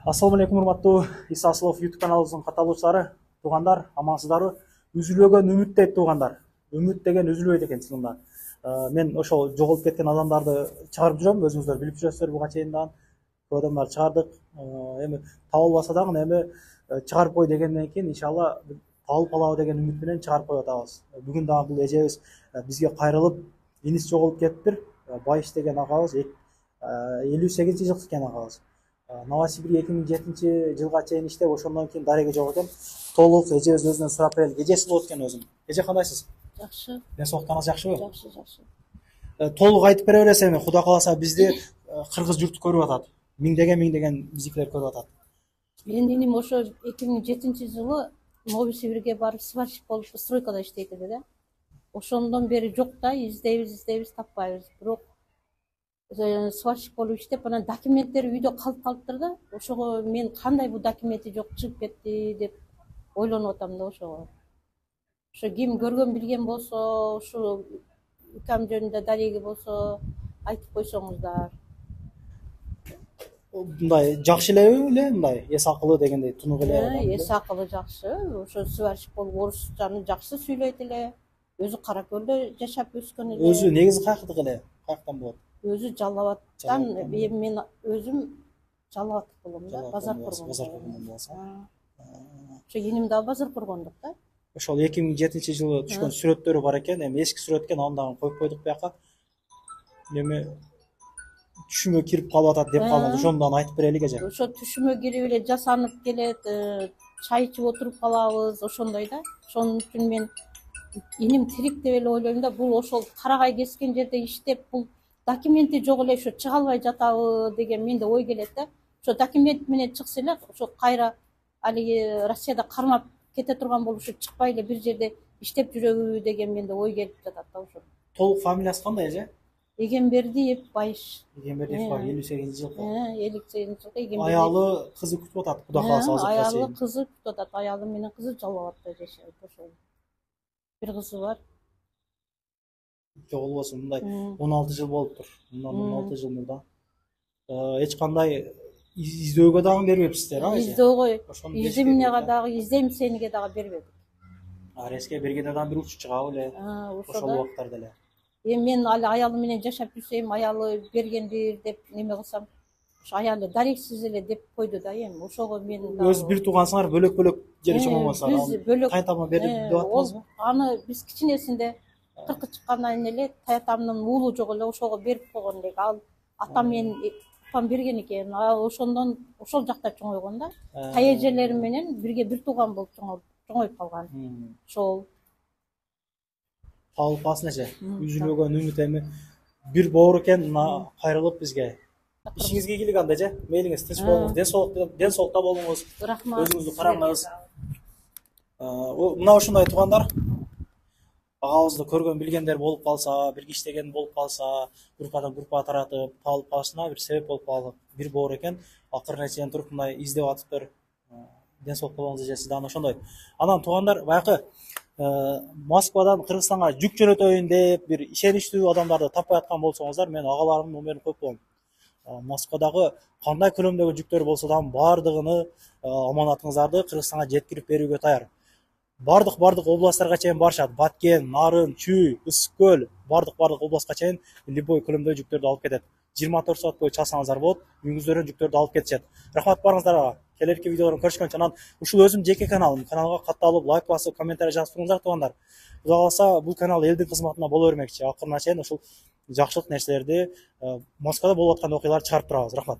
Ассаламу алейкум, урматтуу Иса Асылов YouTube каналыбыздын катталуучулары, туугандар, амансыздарбы? Үзүлбөгөн үмүт дейт туугандар. Үмүт деген үзүлбөйт экен чынында. Мен ошол жоголуп кеткен адамдарды чыгарып жүрөм, өзүңүздөр билип жүрөсүздөр буга чейин көп адамдарды чыгардык. Эми табылбаса дагы эми чыгарып кой дегенден кийин иншалла табылып калабы деген үмүт менен чыгарып коюп атабыз. Бүгүн дагы бул эжебиз бизге кайрылып, иниси жоголуп кетиптир. Байыш деген агабыз 58 жылкы экен агабыз. Новосибирь 2007 жылга чейин иштеп, ошондон кийин дареги жок экен. Толук эжебиз өзүнөн сурап берели. Эжеси болуп экен өзүм. Эже кандайсыз? Жакшы. Ден соолуктарыңыз жакшыбы? Жакшы. Толук айтып бере бересиз эми. Кудай кааласа бизди кыргыз журту көрүп атат. Миңдеген биздикилер көрүп атат. Менин иним ошо 2007 жылы Новосибирге барып сварщик болуп стройкада иштейт эле да. Ошондон бери жок да, издейбиз, таппайбыз. Бирок сварщик болуп иштеп, анан документтери үйдө калып калыптыр да. Ошого мен кандай бул документи жок чыгып кетти деп ойлонуп атам да ошого. Ошо ким көргөн билген болсо, ушу укам жөнүндө дареги болсо айтып койсоңуздар. Мындай жакшы эле мындай эс акылы дегендей тунук эле. Эс акылы жакшы. Ошо сварщик болуп орусчаны жакшы сүйлөйт эле. Өзү Каракөлдө жашап өскөн эле. Өзү негизи каяктык эле? Каяктан болот? Өзү Жалал Абадтан. Мен өзүм Жалал Абад болом да, базар кургон. Базар кургондон болсо. Ошо иним да базар кургондук да. Ошол 2007 жылы түшкөн сүрөттөрү бар экен. Эми эски сүрөт экен, аны дагы коюп койдук бияка. Эми түшүмө кирип калып атат деп калдым. Ошондон айтып берелик эже. Ошо түшүмө кирип эле жасанып келет, чай ичип отуруп калабыз, ошондой да. Ошон үчүн мен иним тирик деп эле ойлойм да. Бул ошол карагай кескен жерде иштеп, бул документи жок эле ошо чыга албай жатабы деген менде ой келет да. Ошо документ менен чыкса эле, ошо кайра алиги Россияда кармап кете турган болуп, ушу чыкпай эле бир жерде иштеп жүрөбү деген менде ой келип жатат да ошо. Толук фамилиясы кандай эже? Эгембердиев Байыш. Эгембердиев бар, 58 жылкы. 58 жылкы Эгембердиев. Аялы, кызы күтүп атат, Кудай кааласа азыр. Аялы, кызы күтүп атат. Аялы менен кызы Жалал Абадта жашайт ошол. Бир кызы бар. Жок болбосун, мындай 16 жыл болуптур. Мындан 16 жыл мурда. Эч кандай издөөгө дагы бербепсиздер, Издөөгө, изимнеге дагы, издейм сениге дагы бербедик. Ареске бергенде дагы бир учуп чыгабы эле. Ошол убактарда эле. Мен али аялы менен жашап жүрсөм, аялы бергендир деп неме кылсам, ошо аялы дарексиз эле деп койду да. Эми ошого мен өз бир туугансыңар бөлөк жери чоңоймосуңар. Биз бөлөк кайтама берип деп аттыңызбы? Аны биз кичинесинде 40 чыккандан кийин эле таятамдын уулу жок эле ошого берип койгон элек. Ал атам менен апам берген экен. Ошондон ошол жакта чоңойгон да. Тайэжелерим менен бирге бир тууган болуп чоңоюп калган. Ошол табылып калсын эже. Үзүлбөгөн үмүт эми бир боор экен, кайрылып бизге. Ишиңизге ийгилик анда эже. Мейлиңиз тынч болуңуз, ден соолукта болуңуз. Рахмат. Өзүңүздү караңыз. Мына ошондой туугандар. Агабызды көргөн билгендер болуп калса, бирге иштеген болуп калса, группадан группага таратып, табылып калышына бир себеп болуп калдык. Бир боор экен, акырына чейин туруп мындай издеп атыптыр. Ден соолукта болуңуз эже, сиз дагы ошондой. Анан туугандар, баягы Москвадан Кыргызстанга жүк жөнөтөйүн деп бир ишеничтүү адамдарды таппай аткан болсоңуздар, мен агаларымдын номерин коюп коем. Москвадагы кандай көлөмдөгү жүктөр болсо дагы баардыгыны аманатыңыздарды Кыргызстанга жеткирип берүүгө даяр. Бардык областтарга чейин барышат. Баткен, Нарын, Чүй, Ысык көл, бардык областка чейин любой көлөмдөгү жүктөрдү алып кетет. 24 саат бою чалсаңыздар болот, үйүңүздөрдөн жүктөрдү алып кетишет. Рахмат барыңыздарга. Келерки видеолордон көрүшкөнчө, анан ушул өзүм жеке каналга катталып, лайк басып, комментарий жазып туруңуздар туугандар. Кудай кааласа бул канал элдин кызматына боло бермекчи. Акырына чейин ушул жакшылык нерселерди, Москвада болуп аткан окуяларды чыгарып турабыз. Рахмат.